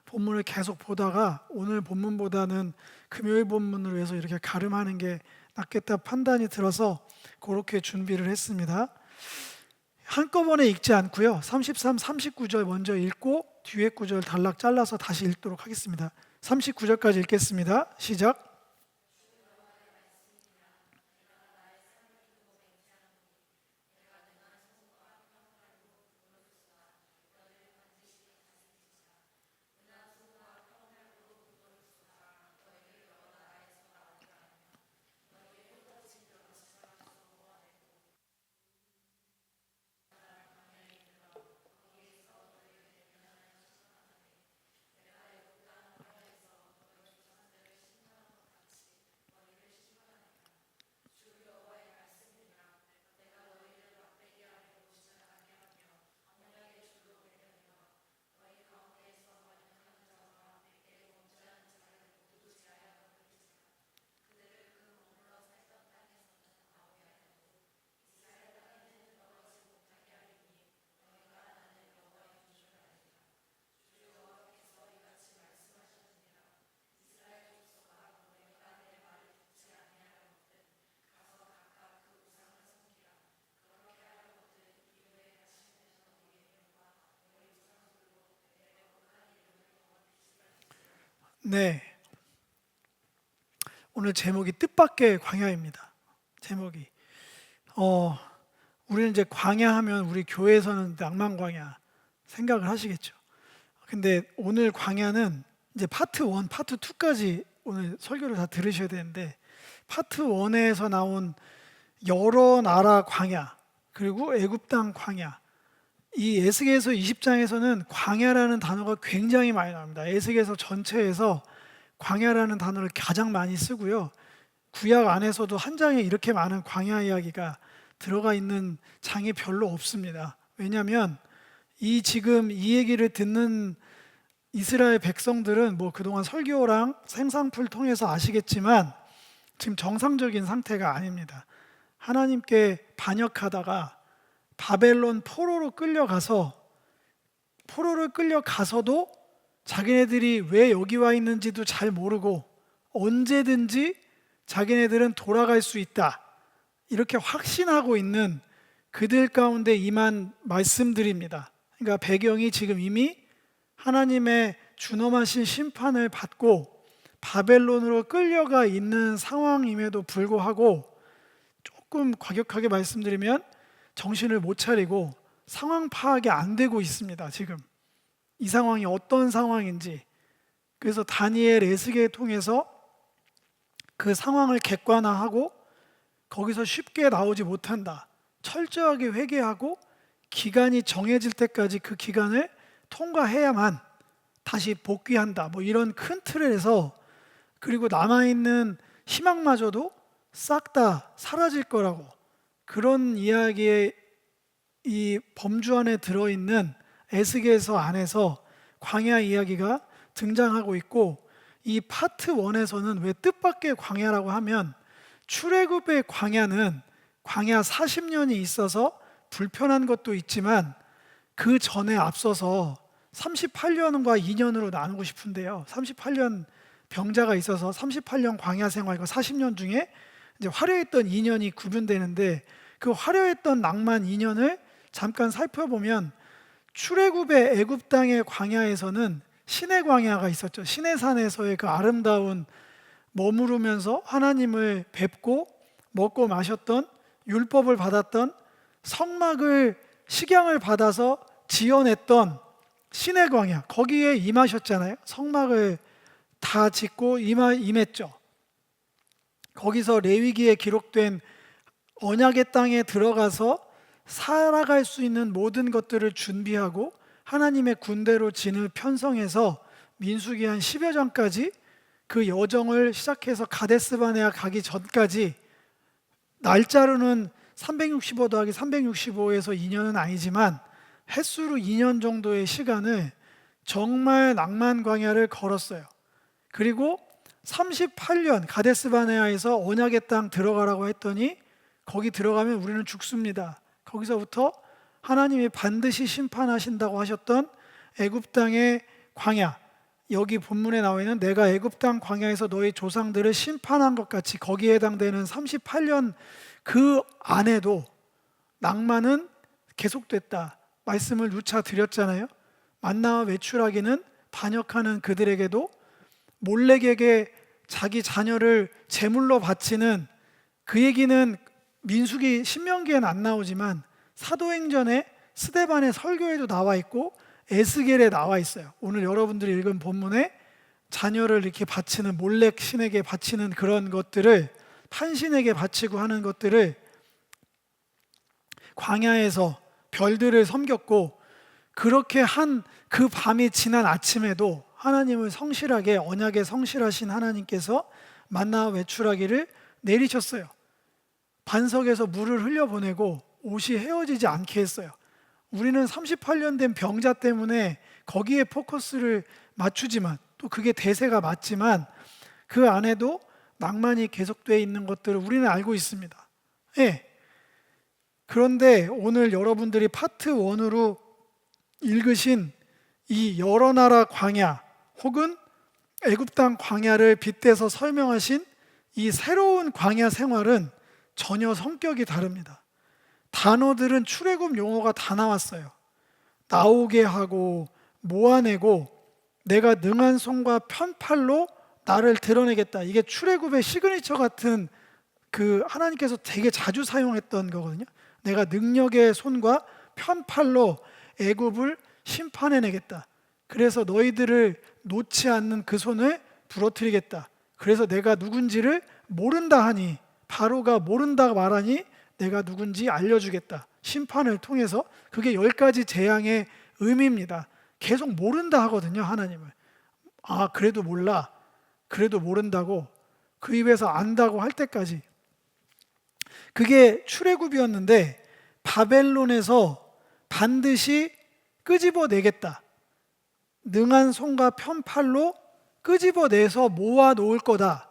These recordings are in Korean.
본문을 계속 보다가 오늘 본문보다는 금요일 본문으로 해서 이렇게 가름하는 게 낫겠다 판단이 들어서 그렇게 준비를 했습니다. 한꺼번에 읽지 않고요. 33, 39절 먼저 읽고 뒤에 구절 단락 잘라서 다시 읽도록 하겠습니다. 39절까지 읽겠습니다. 시작. 네, 오늘 제목이 뜻밖의 광야입니다. 제목이 우리는 이제 광야 하면 우리 교회에서는 낭만 광야 생각을 하시겠죠. 근데 오늘 광야는 이제 파트 1, 파트 2까지 오늘 설교를 다 들으셔야 되는데, 파트 1에서 나온 여러 나라 광야, 그리고 애굽 땅 광야, 이 에스겔서 20장에서는 광야라는 단어가 굉장히 많이 나옵니다. 에스겔서 전체에서 광야라는 단어를 가장 많이 쓰고요. 구약 안에서도 한 장에 이렇게 많은 광야 이야기가 들어가 있는 장이 별로 없습니다. 왜냐하면 지금 이 얘기를 듣는 이스라엘 백성들은 뭐 그동안 설교랑 생산풀 통해서 아시겠지만 지금 정상적인 상태가 아닙니다. 하나님께 반역하다가 바벨론 포로로 끌려가서도 자기네들이 왜 여기 와 있는지도 잘 모르고 언제든지 자기네들은 돌아갈 수 있다, 이렇게 확신하고 있는 그들 가운데 임한 말씀들입니다. 그러니까 배경이 지금 이미 하나님의 준엄하신 심판을 받고 바벨론으로 끌려가 있는 상황임에도 불구하고, 조금 과격하게 말씀드리면 정신을 못 차리고 상황 파악이 안 되고 있습니다. 지금 이 상황이 어떤 상황인지. 그래서 다니엘, 에스겔 통해서 그 상황을 객관화하고 거기서 쉽게 나오지 못한다, 철저하게 회개하고 기간이 정해질 때까지 그 기간을 통과해야만 다시 복귀한다, 뭐 이런 큰 틀에서, 그리고 남아있는 희망마저도 싹 다 사라질 거라고, 그런 이야기의 이 범주 안에 들어있는 에스겔서 안에서 광야 이야기가 등장하고 있고, 이 파트 1에서는 왜 뜻밖의 광야라고 하면, 출애굽의 광야는 광야 40년이 있어서 불편한 것도 있지만 그 전에 앞서서 38년과 2년으로 나누고 싶은데요, 38년 병자가 있어서 38년 광야 생활과 40년 중에 이제 화려했던 2년이 구분되는데, 그 화려했던 낭만 2년을 잠깐 살펴보면, 출애굽의 애굽 땅의 광야에서는 신의 광야가 있었죠. 시내산에서의 그 아름다운, 머무르면서 하나님을 뵙고 먹고 마셨던, 율법을 받았던, 성막을 식양을 받아서 지어냈던 신의 광야, 거기에 임하셨잖아요. 성막을 다 짓고 임했죠. 거기서 레위기에 기록된 언약의 땅에 들어가서 살아갈 수 있는 모든 것들을 준비하고 하나님의 군대로 진을 편성해서 민수기 한 10여 장까지 그 여정을 시작해서 가데스바네아 가기 전까지, 날짜로는 365 더하기 365에서 2년은 아니지만 횟수로 2년 정도의 시간을 정말 낭만 광야를 걸었어요. 그리고 38년 가데스바네아에서 언약의 땅 들어가라고 했더니 거기 들어가면 우리는 죽습니다. 거기서부터 하나님이 반드시 심판하신다고 하셨던 애굽 땅의 광야, 여기 본문에 나와 있는 내가 애굽 땅 광야에서 너희 조상들을 심판한 것 같이 거기에 해당되는 38년 그 안에도 낭만은 계속됐다 말씀을 누차 드렸잖아요. 만나와 외출하기는 반역하는 그들에게도 몰렉에게 자기 자녀를 제물로 바치는 그 얘기는 민수기 신명기에는 안 나오지만 사도행전에 스데반의 설교에도 나와 있고 에스겔에 나와 있어요. 오늘 여러분들이 읽은 본문에 자녀를 이렇게 바치는 몰렉 신에게 바치는 그런 것들을 판신에게 바치고 하는 것들을 광야에서 별들을 섬겼고 그렇게 한 그 밤이 지난 아침에도 하나님을 성실하게 언약에 성실하신 하나님께서 만나와 외출하기를 내리셨어요. 반석에서 물을 흘려보내고 옷이 헤어지지 않게 했어요. 우리는 38년 된 병자 때문에 거기에 포커스를 맞추지만 또 그게 대세가 맞지만 그 안에도 낭만이 계속되어 있는 것들을 우리는 알고 있습니다. 예. 그런데 오늘 여러분들이 파트 1으로 읽으신 이 여러 나라 광야 혹은 애굽 땅 광야를 빗대서 설명하신 이 새로운 광야 생활은 전혀 성격이 다릅니다. 단어들은 출애굽 용어가 다 나왔어요. 나오게 하고 모아내고 내가 능한 손과 편팔로 나를 드러내겠다. 이게 출애굽의 시그니처 같은 그 하나님께서 되게 자주 사용했던 거거든요. 내가 능력의 손과 편팔로 애굽을 심판해내겠다. 그래서 너희들을 놓지 않는 그 손을 부러뜨리겠다. 그래서 내가 누군지를 모른다 하니 바로가 모른다 말하니 내가 누군지 알려주겠다. 심판을 통해서 그게 10가지 재앙의 의미입니다. 계속 모른다 하거든요, 하나님을. 아, 그래도 몰라. 그래도 모른다고 그 입에서 안다고 할 때까지. 그게 출애굽이었는데 바벨론에서 반드시 끄집어내겠다. 능한 손과 편팔로 끄집어내서 모아 놓을 거다.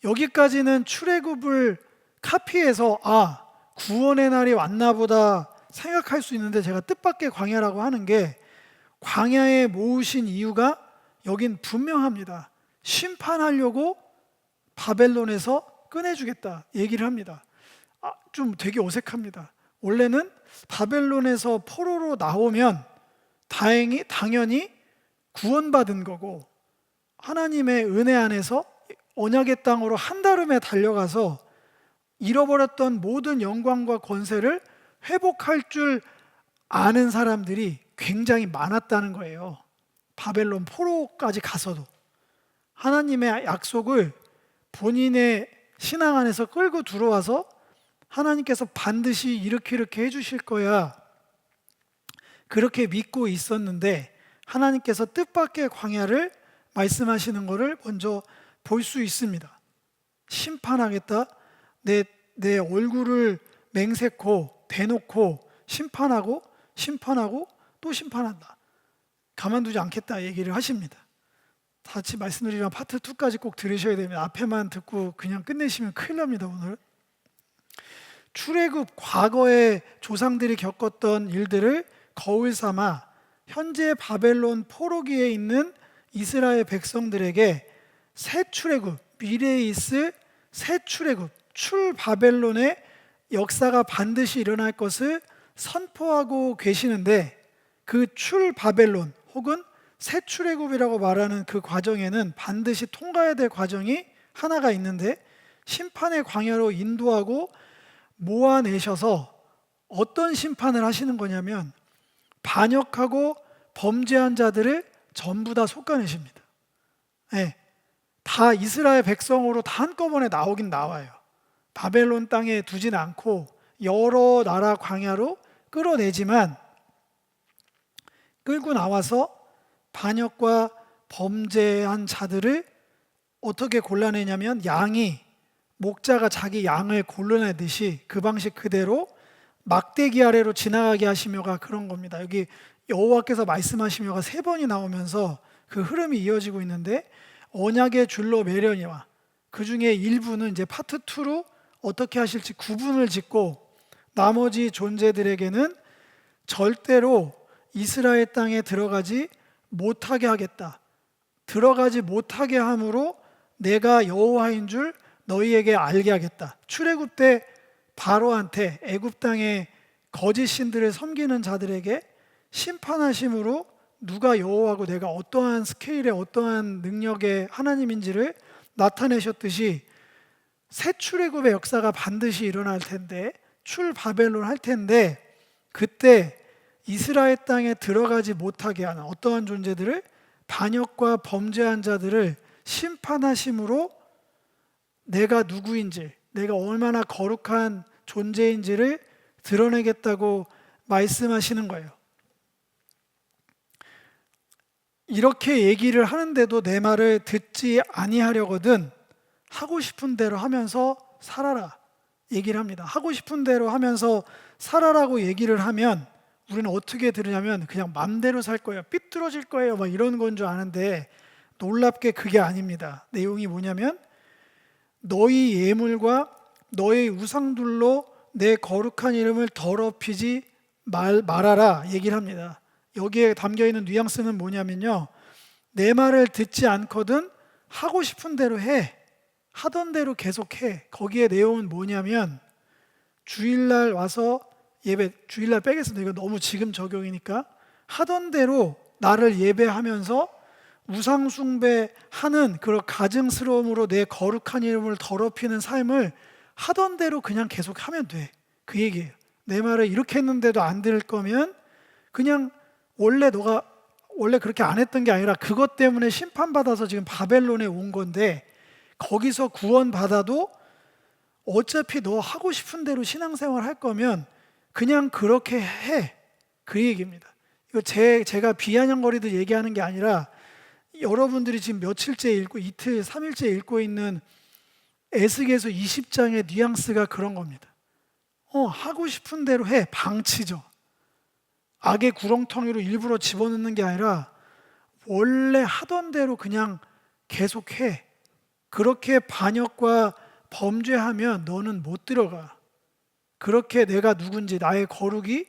여기까지는 출애굽을 카피해서 아, 구원의 날이 왔나 보다 생각할 수 있는데 제가 뜻밖의 광야라고 하는 게 광야에 모으신 이유가 여긴 분명합니다. 심판하려고 바벨론에서 꺼내주겠다 얘기를 합니다. 좀 되게 어색합니다. 원래는 바벨론에서 포로로 나오면 당연히 구원받은 거고 하나님의 은혜 안에서 언약의 땅으로 한달음에 달려가서 잃어버렸던 모든 영광과 권세를 회복할 줄 아는 사람들이 굉장히 많았다는 거예요. 바벨론 포로까지 가서도 하나님의 약속을 본인의 신앙 안에서 끌고 들어와서 하나님께서 반드시 이렇게 해주실 거야 그렇게 믿고 있었는데 하나님께서 뜻밖의 광야를 말씀하시는 것을 먼저 볼 수 있습니다. 심판하겠다. 내 얼굴을 맹세코 대놓고 심판하고 또 심판한다. 가만두지 않겠다 얘기를 하십니다. 같이 말씀드리면 파트 2까지 꼭 들으셔야 됩니다. 앞에만 듣고 그냥 끝내시면 큰일 납니다. 오늘 출애굽 과거의 조상들이 겪었던 일들을 거울 삼아 현재 바벨론 포로기에 있는 이스라엘 백성들에게 새 출애굽, 미래에 있을 새 출애굽, 출바벨론의 역사가 반드시 일어날 것을 선포하고 계시는데 그 출바벨론 혹은 새 출애굽이라고 말하는 그 과정에는 반드시 통과해야 될 과정이 하나가 있는데 심판의 광야로 인도하고 모아내셔서 어떤 심판을 하시는 거냐면 반역하고 범죄한 자들을 전부 다 솎아내십니다. 네, 다 이스라엘 백성으로 다 한꺼번에 나오긴 나와요. 바벨론 땅에 두진 않고 여러 나라 광야로 끌어내지만 끌고 나와서 반역과 범죄한 자들을 어떻게 골라내냐면 양이 목자가 자기 양을 골라내듯이 그 방식 그대로 막대기 아래로 지나가게 하시며가 그런 겁니다. 여기 여호와께서 말씀하시며가 3번이 나오면서 그 흐름이 이어지고 있는데 언약의 줄로 매려니와 그 중에 일부는 이제 파트 2로 어떻게 하실지 구분을 짓고 나머지 존재들에게는 절대로 이스라엘 땅에 들어가지 못하게 하겠다. 들어가지 못하게 함으로 내가 여호와인 줄 너희에게 알게 하겠다. 출애굽 때 바로한테 애굽 땅의 거짓 신들을 섬기는 자들에게 심판하심으로 누가 여호와고 내가 어떠한 스케일의 어떠한 능력의 하나님인지를 나타내셨듯이 새 출애굽의 역사가 반드시 일어날 텐데, 출바벨론 할 텐데, 그때 이스라엘 땅에 들어가지 못하게 하는 어떠한 존재들을, 반역과 범죄한 자들을 심판하심으로 내가 누구인지, 내가 얼마나 거룩한 존재인지를 드러내겠다고 말씀하시는 거예요. 이렇게 얘기를 하는데도 내 말을 듣지 아니하려거든 하고 싶은 대로 하면서 살아라 얘기를 합니다. 하고 싶은 대로 하면서 살아라고 얘기를 하면 우리는 어떻게 들으냐면 그냥 맘대로 살 거예요, 삐뚤어질 거예요, 막 이런 건 줄 아는데, 놀랍게 그게 아닙니다. 내용이 뭐냐면 너희 예물과 너희 우상들로 내 거룩한 이름을 더럽히지 말아라 얘기를 합니다. 여기에 담겨있는 뉘앙스는 뭐냐면요, 내 말을 듣지 않거든 하고 싶은 대로 해, 하던 대로 계속해. 거기에 내용은 뭐냐면 주일날 와서 예배, 주일날 빼겠습니다. 이거 너무 지금 적용이니까. 하던 대로 나를 예배하면서 우상 숭배하는 그런 가증스러움으로 내 거룩한 이름을 더럽히는 삶을 하던 대로 그냥 계속하면 돼. 그 얘기예요. 내 말을 이렇게 했는데도 안 들을 거면 그냥 너가 원래 그렇게 안 했던 게 아니라 그것 때문에 심판받아서 지금 바벨론에 온 건데, 거기서 구원받아도 어차피 너 하고 싶은 대로 신앙생활 할 거면 그냥 그렇게 해. 그 얘기입니다. 이거 제가 비아냥거리듯 얘기하는 게 아니라 여러분들이 지금 며칠째 읽고 이틀, 3일째 읽고 있는 에스겔서 20장의 뉘앙스가 그런 겁니다. 하고 싶은 대로 해. 방치죠. 악의 구렁텅이로 일부러 집어넣는 게 아니라 원래 하던 대로 그냥 계속해. 그렇게 반역과 범죄하면 너는 못 들어가. 그렇게 내가 누군지, 나의 거룩이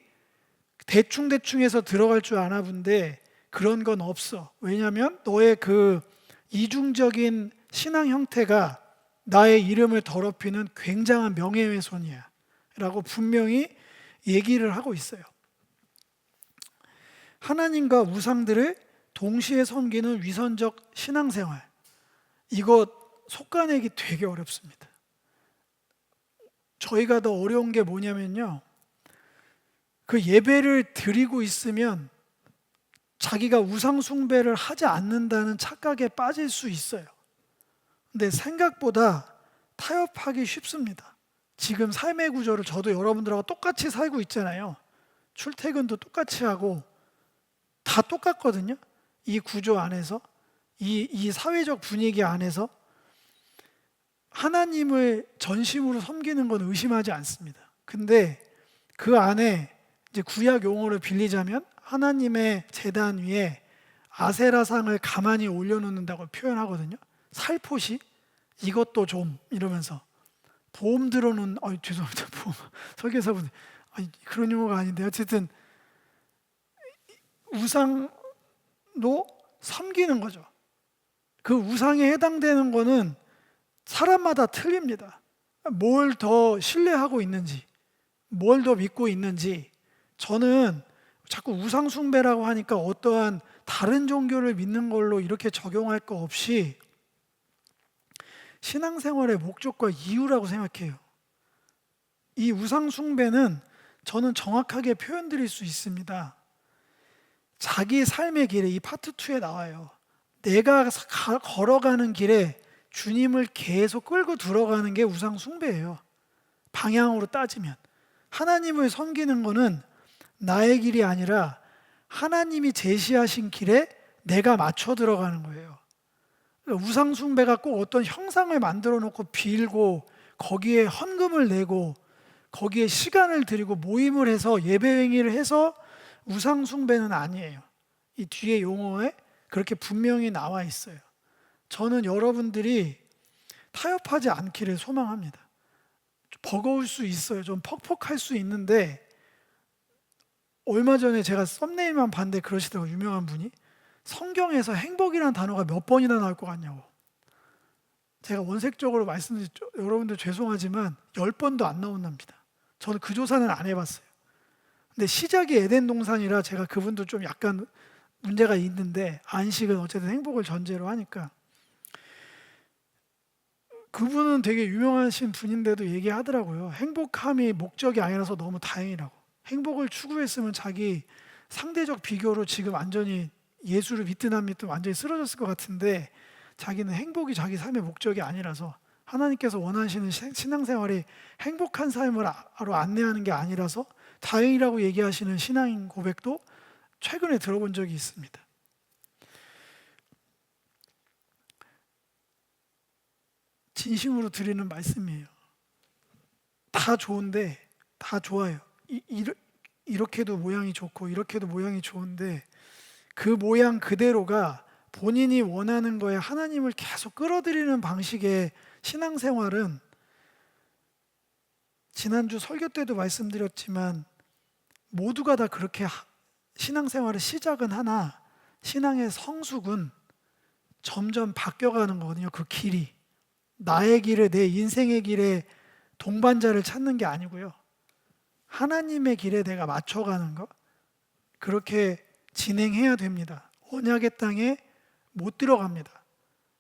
대충대충해서 들어갈 줄 아나 본데 그런 건 없어. 왜냐하면 너의 그 이중적인 신앙 형태가 나의 이름을 더럽히는 굉장한 명예훼손이야 라고 분명히 얘기를 하고 있어요. 하나님과 우상들을 동시에 섬기는 위선적 신앙생활, 이거 속가내기 되게 어렵습니다. 저희가 더 어려운 게 뭐냐면요, 그 예배를 드리고 있으면 자기가 우상 숭배를 하지 않는다는 착각에 빠질 수 있어요. 근데 생각보다 타협하기 쉽습니다. 지금 삶의 구조를 저도 여러분들하고 똑같이 살고 있잖아요. 출퇴근도 똑같이 하고 다 똑같거든요. 이 구조 안에서, 이 사회적 분위기 안에서 하나님을 전심으로 섬기는 건 의심하지 않습니다. 근데 그 안에 이제 구약 용어를 빌리자면 하나님의 제단 위에 아세라상을 가만히 올려놓는다고 표현하거든요. 살포시, 이것도 좀 이러면서 보험 들어놓은, 죄송합니다, 보험 설계사분, 그런 용어가 아닌데, 어쨌든 우상도 섬기는 거죠. 그 우상에 해당되는 거는 사람마다 틀립니다. 뭘 더 신뢰하고 있는지, 뭘 더 믿고 있는지. 저는 자꾸 우상 숭배라고 하니까 어떠한 다른 종교를 믿는 걸로 이렇게 적용할 거 없이 신앙생활의 목적과 이유라고 생각해요. 이 우상 숭배는 저는 정확하게 표현드릴 수 있습니다. 자기 삶의 길에, 이 파트 2에 나와요. 내가 걸어가는 길에 주님을 계속 끌고 들어가는 게 우상 숭배예요. 방향으로 따지면 하나님을 섬기는 거는 나의 길이 아니라 하나님이 제시하신 길에 내가 맞춰 들어가는 거예요. 우상 숭배가 꼭 어떤 형상을 만들어 놓고 빌고 거기에 헌금을 내고 거기에 시간을 들이고 모임을 해서 예배 행위를 해서 우상 숭배는 아니에요. 이 뒤에 용어에 그렇게 분명히 나와 있어요. 저는 여러분들이 타협하지 않기를 소망합니다. 버거울 수 있어요. 좀 퍽퍽할 수 있는데, 얼마 전에 제가 썸네일만 봤는데 그러시더라고요. 유명한 분이 성경에서 행복이라는 단어가 몇 번이나 나올 것 같냐고. 제가 원색적으로 말씀드렸죠. 여러분들 죄송하지만 10번도 안 나온답니다. 저는 그 조사는 안 해봤어요. 근데 시작이 에덴 동산이라 제가 그분도 좀 약간 문제가 있는데, 안식은 어쨌든 행복을 전제로 하니까. 그분은 되게 유명하신 분인데도 얘기하더라고요. 행복함이 목적이 아니라서 너무 다행이라고. 행복을 추구했으면 자기 상대적 비교로 지금 완전히 예수를 믿든 안 믿든 완전히 쓰러졌을 것 같은데, 자기는 행복이 자기 삶의 목적이 아니라서, 하나님께서 원하시는 신앙생활이 행복한 삶으로 안내하는 게 아니라서 다행이라고 얘기하시는 신앙인 고백도 최근에 들어본 적이 있습니다. 진심으로 드리는 말씀이에요. 다 좋은데, 다 좋아요. 이렇게도 모양이 좋고 이렇게도 모양이 좋은데, 그 모양 그대로가 본인이 원하는 거에 하나님을 계속 끌어들이는 방식의 신앙생활은, 지난주 설교 때도 말씀드렸지만 모두가 다 그렇게 신앙생활의 시작은 하나, 신앙의 성숙은 점점 바뀌어가는 거거든요. 그 길이 나의 길에, 내 인생의 길에 동반자를 찾는 게 아니고요, 하나님의 길에 내가 맞춰가는 거, 그렇게 진행해야 됩니다. 언약의 땅에 못 들어갑니다.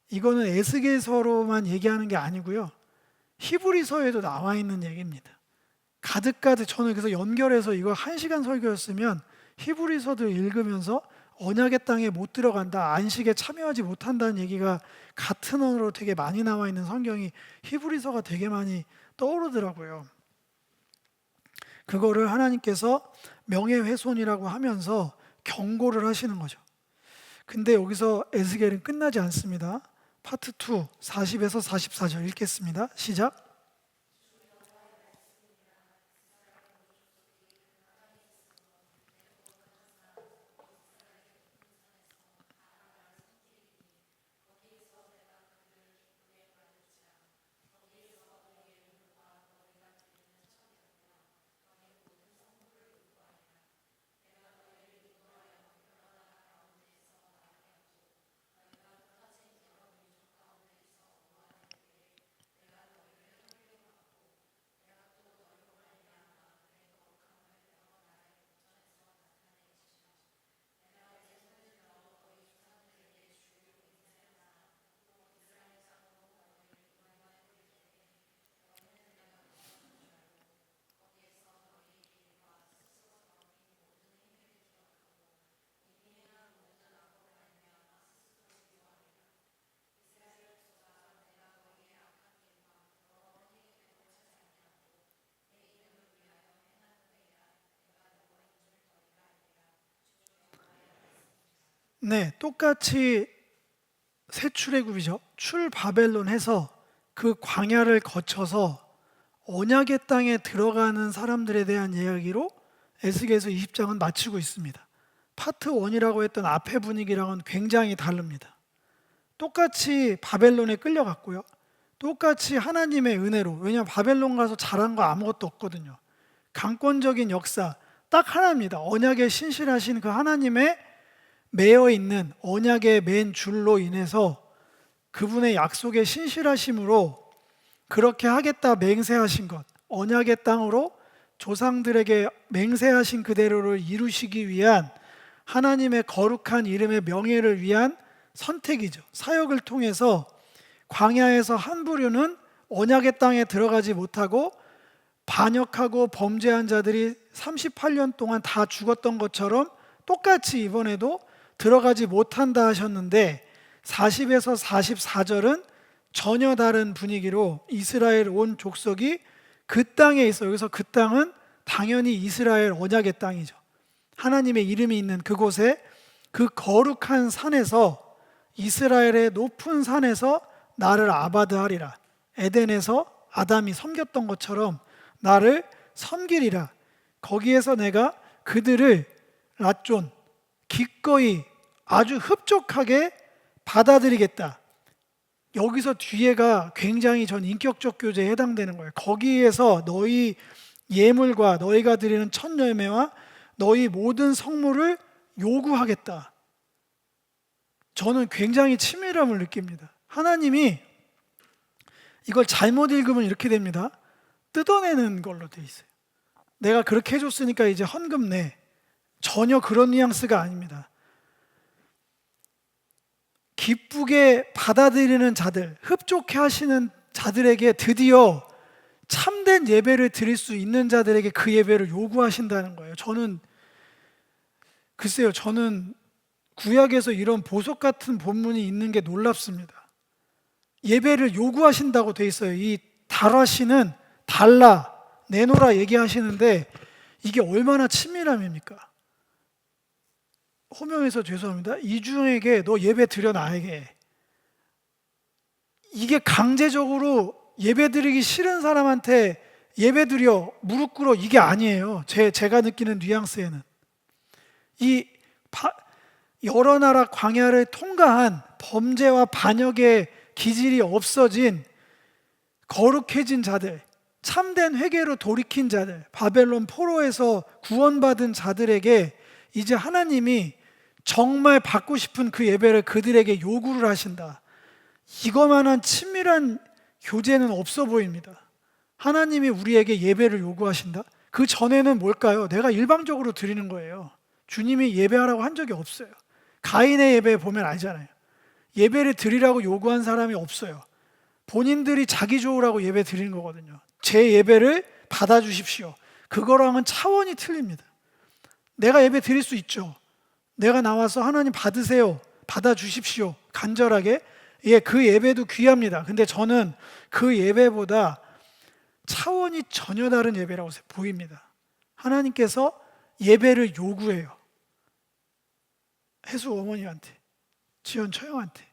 이거는 에스겔서로만 얘기하는 게 아니고요, 히브리서에도 나와 있는 얘기입니다. 가득가득. 저는 그래서 연결해서, 이거 1시간 설교였으면 히브리서들 읽으면서 언약의 땅에 못 들어간다, 안식에 참여하지 못한다는 얘기가 같은 언어로 되게 많이 나와 있는 성경이 히브리서가 되게 많이 떠오르더라고요. 그거를 하나님께서 명예훼손이라고 하면서 경고를 하시는 거죠. 근데 여기서 에스겔은 끝나지 않습니다. 파트 2, 40에서 44절 읽겠습니다. 시작. 네, 똑같이 새 출애굽이죠. 출바벨론 해서 그 광야를 거쳐서 언약의 땅에 들어가는 사람들에 대한 이야기로 에스겔서 20장은 마치고 있습니다. 파트 1이라고 했던 앞의 분위기랑은 굉장히 다릅니다. 똑같이 바벨론에 끌려갔고요, 똑같이 하나님의 은혜로, 왜냐하면 바벨론 가서 잘한 거 아무것도 없거든요. 강권적인 역사 딱 하나입니다. 언약에 신실하신 그 하나님의 매여 있는 언약의 맨 줄로 인해서 그분의 약속에 신실하심으로 그렇게 하겠다 맹세하신 것, 언약의 땅으로 조상들에게 맹세하신 그대로를 이루시기 위한 하나님의 거룩한 이름의 명예를 위한 선택이죠. 사역을 통해서 광야에서 한 부류는 언약의 땅에 들어가지 못하고 반역하고 범죄한 자들이 38년 동안 다 죽었던 것처럼 똑같이 이번에도 들어가지 못한다 하셨는데, 40에서 44절은 전혀 다른 분위기로 이스라엘 온 족속이 그 땅에 있어요. 여기서 그 땅은 당연히 이스라엘 언약의 땅이죠. 하나님의 이름이 있는 그곳에, 그 거룩한 산에서, 이스라엘의 높은 산에서 나를 아바드하리라. 에덴에서 아담이 섬겼던 것처럼 나를 섬기리라. 거기에서 내가 그들을 라존, 기꺼이 아주 흡족하게 받아들이겠다. 여기서 뒤에가 굉장히 전 인격적 교제에 해당되는 거예요. 거기에서 너희 예물과 너희가 드리는 첫 열매와 너희 모든 성물을 요구하겠다. 저는 굉장히 친밀함을 느낍니다. 하나님이 이걸 잘못 읽으면 이렇게 됩니다. 뜯어내는 걸로 돼 있어요. 내가 그렇게 해줬으니까 이제 헌금 내. 전혀 그런 뉘앙스가 아닙니다. 기쁘게 받아들이는 자들, 흡족해 하시는 자들에게 드디어 참된 예배를 드릴 수 있는 자들에게 그 예배를 요구하신다는 거예요. 저는 구약에서 이런 보석 같은 본문이 있는 게 놀랍습니다. 예배를 요구하신다고 돼 있어요. 이 달하시는 달라, 내놓으라 얘기하시는데 이게 얼마나 친밀함입니까? 호명해서 죄송합니다. 이중에게 너 예배 드려 나에게. 이게 강제적으로 예배 드리기 싫은 사람한테 예배 드려 무릎 꿇어 이게 아니에요. 제가 느끼는 뉘앙스에는 여러 나라 광야를 통과한 범죄와 반역의 기질이 없어진 거룩해진 자들, 참된 회개로 돌이킨 자들, 바벨론 포로에서 구원받은 자들에게 이제 하나님이 정말 받고 싶은 그 예배를 그들에게 요구를 하신다. 이거만한 친밀한 교제는 없어 보입니다. 하나님이 우리에게 예배를 요구하신다? 그 전에는 뭘까요? 내가 일방적으로 드리는 거예요. 주님이 예배하라고 한 적이 없어요. 가인의 예배 보면 알잖아요. 예배를 드리라고 요구한 사람이 없어요. 본인들이 자기 좋으라고 예배 드리는 거거든요. 제 예배를 받아주십시오. 그거랑은 차원이 틀립니다. 내가 예배 드릴 수 있죠. 내가 나와서 하나님 받으세요, 받아주십시오, 간절하게. 그 예배도 귀합니다. 근데 저는 그 예배보다 차원이 전혀 다른 예배라고 보입니다. 하나님께서 예배를 요구해요. 혜수 어머니한테, 지연 처형한테,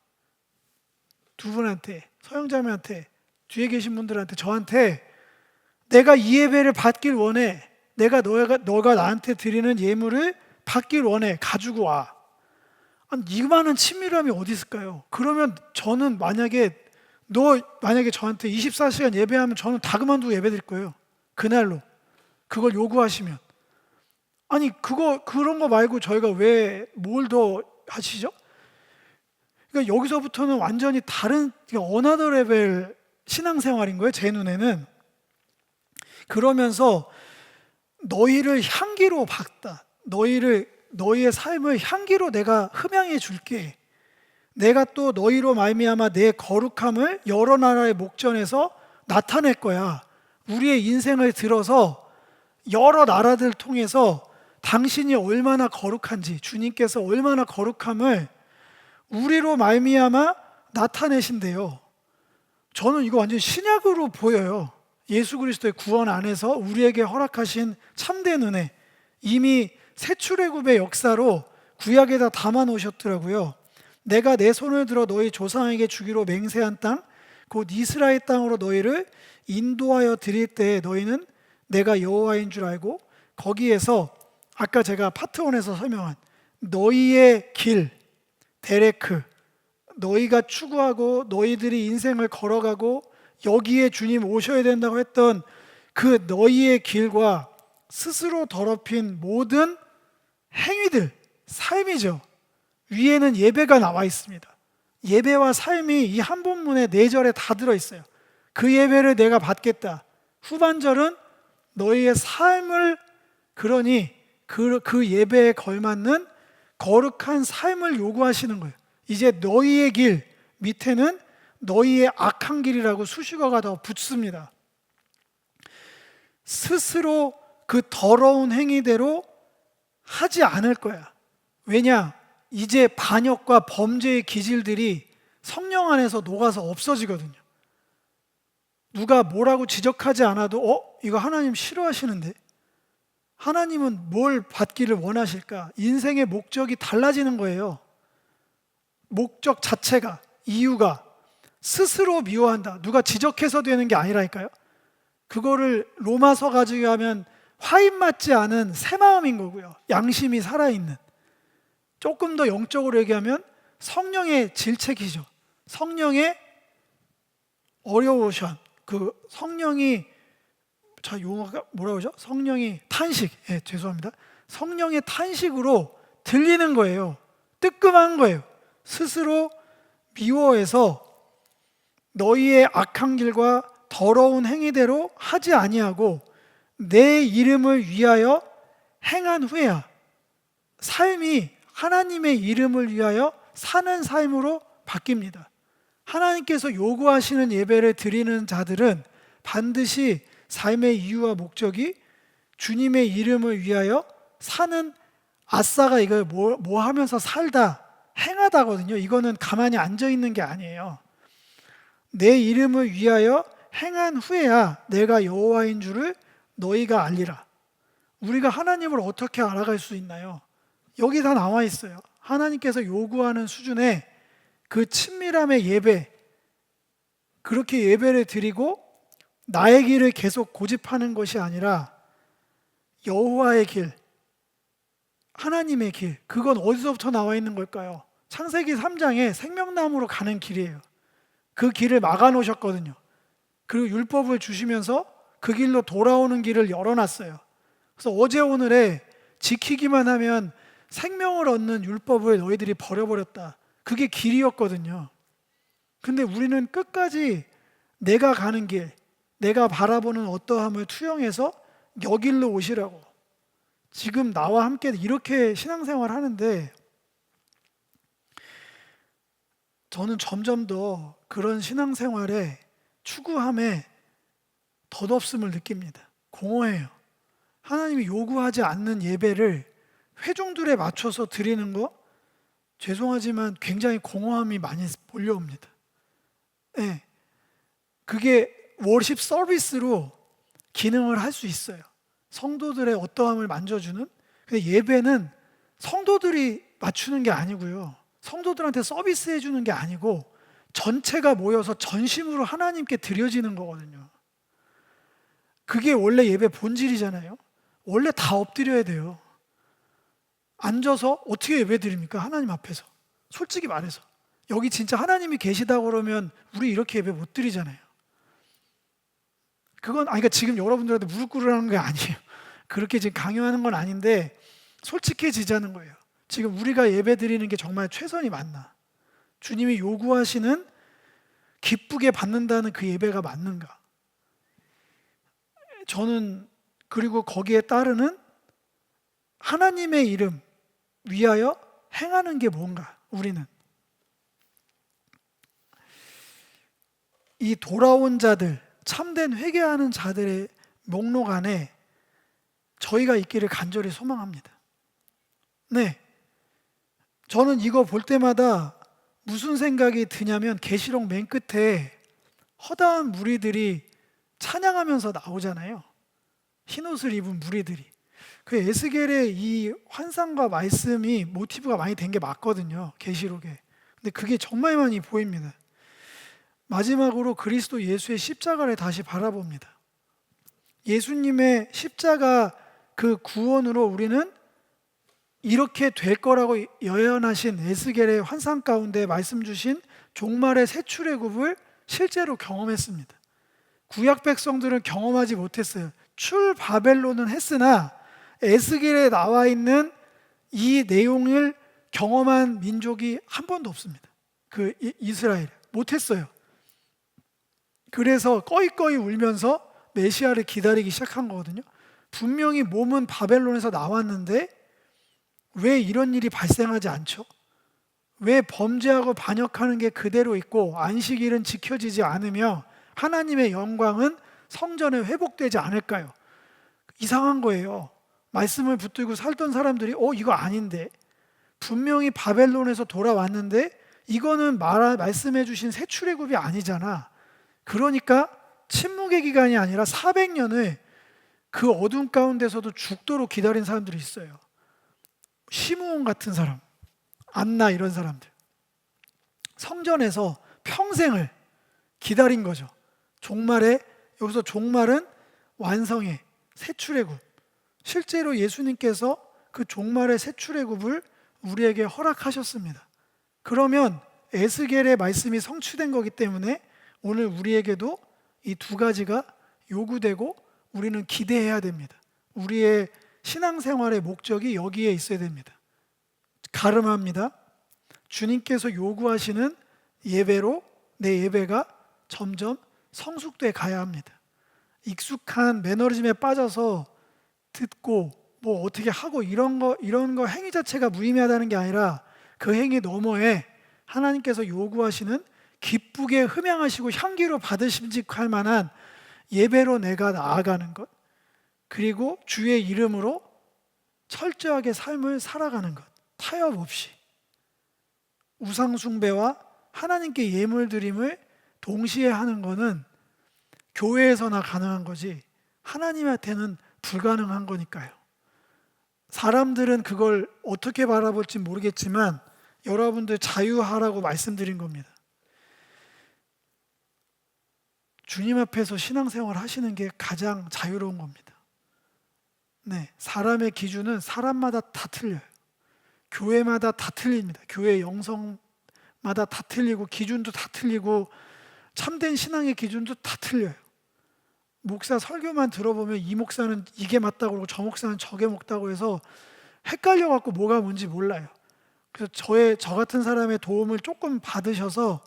두 분한테, 서영자매한테, 뒤에 계신 분들한테, 저한테 내가 이 예배를 받길 원해. 너가 나한테 드리는 예물을 받길 원해. 가지고 와. 아니, 이만한 친밀함이 어디 있을까요? 그러면 저는 만약에 저한테 24시간 예배하면 저는 다 그만두고 예배 드릴 거예요. 그날로. 그걸 요구하시면. 아니, 그런 거 말고 저희가 왜 뭘 더 하시죠? 그러니까 여기서부터는 완전히 다른 어나더 레벨 신앙생활인 거예요, 제 눈에는. 그러면서 너희를 향기로 박다. 너희의 삶을 향기로 내가 흠양해 줄게. 내가 또 너희로 말미암아 내 거룩함을 여러 나라의 목전에서 나타낼 거야. 우리의 인생을 들어서 여러 나라들 통해서 당신이 얼마나 거룩한지, 주님께서 얼마나 거룩함을 우리로 말미암아 나타내신대요. 저는 이거 완전 신약으로 보여요. 예수 그리스도의 구원 안에서 우리에게 허락하신 참된 은혜, 이미 새 출애굽의 역사로 구약에다 담아 놓으셨더라고요. 내가 내 손을 들어 너희 조상에게 주기로 맹세한 땅, 곧 이스라엘 땅으로 너희를 인도하여 드릴 때에 너희는 내가 여호와인 줄 알고, 거기에서 아까 제가 파트 1에서 설명한 너희의 길, 데레크, 너희가 추구하고 너희들이 인생을 걸어가고 여기에 주님 오셔야 된다고 했던 그 너희의 길과 스스로 더럽힌 모든 행위들, 삶이죠. 위에는 예배가 나와 있습니다. 예배와 삶이 이 한 본문의 4절에 다 들어있어요. 그 예배를 내가 받겠다. 후반절은 너희의 삶을, 그러니 그 예배에 걸맞는 거룩한 삶을 요구하시는 거예요. 이제 너희의 길 밑에는 너희의 악한 길이라고 수식어가 더 붙습니다. 스스로 그 더러운 행위대로 하지 않을 거야. 왜냐? 이제 반역과 범죄의 기질들이 성령 안에서 녹아서 없어지거든요. 누가 뭐라고 지적하지 않아도 이거 하나님 싫어하시는데? 하나님은 뭘 받기를 원하실까? 인생의 목적이 달라지는 거예요. 목적 자체가, 이유가 스스로 미워한다. 누가 지적해서 되는 게 아니라니까요. 그거를 로마서 가지고 하면 화인 맞지 않은 새 마음인 거고요. 양심이 살아있는. 조금 더 영적으로 얘기하면 성령의 질책이죠. 성령의 어려우션. 그 성령이, 용어가 뭐라고 하죠? 성령이 탄식. 죄송합니다. 성령의 탄식으로 들리는 거예요. 뜨끔한 거예요. 스스로 미워해서 너희의 악한 길과 더러운 행위대로 하지 아니하고 내 이름을 위하여 행한 후에야 삶이 하나님의 이름을 위하여 사는 삶으로 바뀝니다. 하나님께서 요구하시는 예배를 드리는 자들은 반드시 삶의 이유와 목적이 주님의 이름을 위하여 사는, 아싸가 이걸 뭐 하면서 살다, 행하다거든요. 이거는 가만히 앉아 있는 게 아니에요. 내 이름을 위하여 행한 후에야 내가 여호와인 줄을 너희가 알리라. 우리가 하나님을 어떻게 알아갈 수 있나요? 여기 다 나와 있어요. 하나님께서 요구하는 수준의 그 친밀함의 예배, 그렇게 예배를 드리고 나의 길을 계속 고집하는 것이 아니라 여호와의 길, 하나님의 길, 그건 어디서부터 나와 있는 걸까요? 창세기 3장에 생명나무로 가는 길이에요. 그 길을 막아 놓으셨거든요. 그리고 율법을 주시면서 그 길로 돌아오는 길을 열어놨어요. 그래서 어제 오늘에 지키기만 하면 생명을 얻는 율법을 너희들이 버려버렸다. 그게 길이었거든요. 근데 우리는 끝까지 내가 가는 길, 내가 바라보는 어떠함을 투영해서 여길로 오시라고. 지금 나와 함께 이렇게 신앙생활 하는데 저는 점점 더 그런 신앙생활에 추구함에 덧없음을 느낍니다. 공허해요. 하나님이 요구하지 않는 예배를 회중들에 맞춰서 드리는 거 죄송하지만 굉장히 공허함이 많이 몰려옵니다. 네. 그게 워십 서비스로 기능을 할 수 있어요. 성도들의 어떠함을 만져주는. 근데 예배는 성도들이 맞추는 게 아니고요, 성도들한테 서비스해 주는 게 아니고 전체가 모여서 전심으로 하나님께 드려지는 거거든요. 그게 원래 예배 본질이잖아요. 원래 다 엎드려야 돼요. 앉아서 어떻게 예배 드립니까? 하나님 앞에서. 솔직히 말해서 여기 진짜 하나님이 계시다고 그러면 우리 이렇게 예배 못 드리잖아요. 그건 그러니까 지금 여러분들한테 무릎 꿇으라는 게 아니에요. 그렇게 지금 강요하는 건 아닌데 솔직해지자는 거예요. 지금 우리가 예배 드리는 게 정말 최선이 맞나? 주님이 요구하시는 기쁘게 받는다는 그 예배가 맞는가? 저는 그리고 거기에 따르는 하나님의 이름 위하여 행하는 게 뭔가? 우리는 이 돌아온 자들, 참된 회개하는 자들의 목록 안에 저희가 있기를 간절히 소망합니다. 네, 저는 이거 볼 때마다 무슨 생각이 드냐면 계시록 맨 끝에 허다한 무리들이 찬양하면서 나오잖아요. 흰옷을 입은 무리들이. 그 에스겔의 이 환상과 말씀이 모티브가 많이 된 게 맞거든요, 계시록에. 근데 그게 정말 많이 보입니다. 마지막으로 그리스도 예수의 십자가를 다시 바라봅니다. 예수님의 십자가 그 구원으로 우리는 이렇게 될 거라고 예언하신 에스겔의 환상 가운데 말씀 주신 종말의 새 출애굽을 실제로 경험했습니다. 구약 백성들은 경험하지 못했어요. 출 바벨론은 했으나 에스겔에 나와 있는 이 내용을 경험한 민족이 한 번도 없습니다. 그 이스라엘 못했어요. 그래서 꺼이꺼이 울면서 메시아를 기다리기 시작한 거거든요. 분명히 몸은 바벨론에서 나왔는데 왜 이런 일이 발생하지 않죠? 왜 범죄하고 반역하는 게 그대로 있고 안식일은 지켜지지 않으며 하나님의 영광은 성전에 회복되지 않을까요? 이상한 거예요. 말씀을 붙들고 살던 사람들이 이거 아닌데, 분명히 바벨론에서 돌아왔는데 이거는 말씀해 주신 새 출애굽이 아니잖아. 그러니까 침묵의 기간이 아니라 400년을 그 어둠 가운데서도 죽도록 기다린 사람들이 있어요. 시므온 같은 사람, 안나 이런 사람들. 성전에서 평생을 기다린 거죠. 종말에, 여기서 종말은 완성의 새 출애굽. 실제로 예수님께서 그 종말의 새 출애굽을 우리에게 허락하셨습니다. 그러면 에스겔의 말씀이 성취된 거기 때문에 오늘 우리에게도 이 두 가지가 요구되고 우리는 기대해야 됩니다. 우리의 신앙생활의 목적이 여기에 있어야 됩니다. 가름합니다. 주님께서 요구하시는 예배로 내 예배가 점점 성숙돼 가야 합니다. 익숙한 매너리즘에 빠져서 듣고 뭐 어떻게 하고 이런 거 행위 자체가 무의미하다는 게 아니라 그 행위 너머에 하나님께서 요구하시는 기쁘게 흠양하시고 향기로 받으심직할 만한 예배로 내가 나아가는 것, 그리고 주의 이름으로 철저하게 삶을 살아가는 것, 타협 없이 우상 숭배와 하나님께 예물 드림을 동시에 하는 것은 교회에서나 가능한 거지 하나님한테는 불가능한 거니까요. 사람들은 그걸 어떻게 바라볼지 모르겠지만 여러분들 자유하라고 말씀드린 겁니다. 주님 앞에서 신앙생활 하시는 게 가장 자유로운 겁니다. 네, 사람의 기준은 사람마다 다 틀려요. 교회마다 다 틀립니다. 교회 영성마다 다 틀리고 기준도 다 틀리고 참된 신앙의 기준도 다 틀려요. 목사 설교만 들어보면 이 목사는 이게 맞다고 그러고 저 목사는 저게 맞다고 해서 헷갈려갖고 뭐가 뭔지 몰라요. 그래서 저 같은 사람의 도움을 조금 받으셔서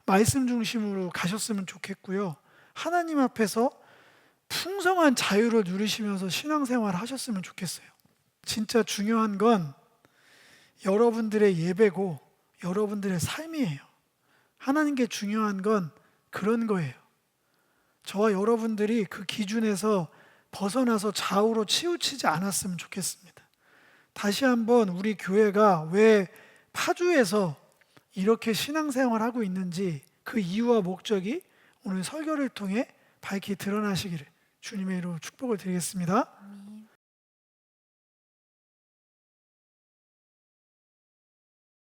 말씀 중심으로 가셨으면 좋겠고요. 하나님 앞에서 풍성한 자유를 누리시면서 신앙생활 하셨으면 좋겠어요. 진짜 중요한 건 여러분들의 예배고 여러분들의 삶이에요. 하나님께 중요한 건 그런 거예요. 저와 여러분들이 그 기준에서 벗어나서 좌우로 치우치지 않았으면 좋겠습니다. 다시 한번 우리 교회가 왜 파주에서 이렇게 신앙생활하고 있는지 그 이유와 목적이 오늘 설교를 통해 밝히 드러나시기를 주님의 이름으로 축복을 드리겠습니다.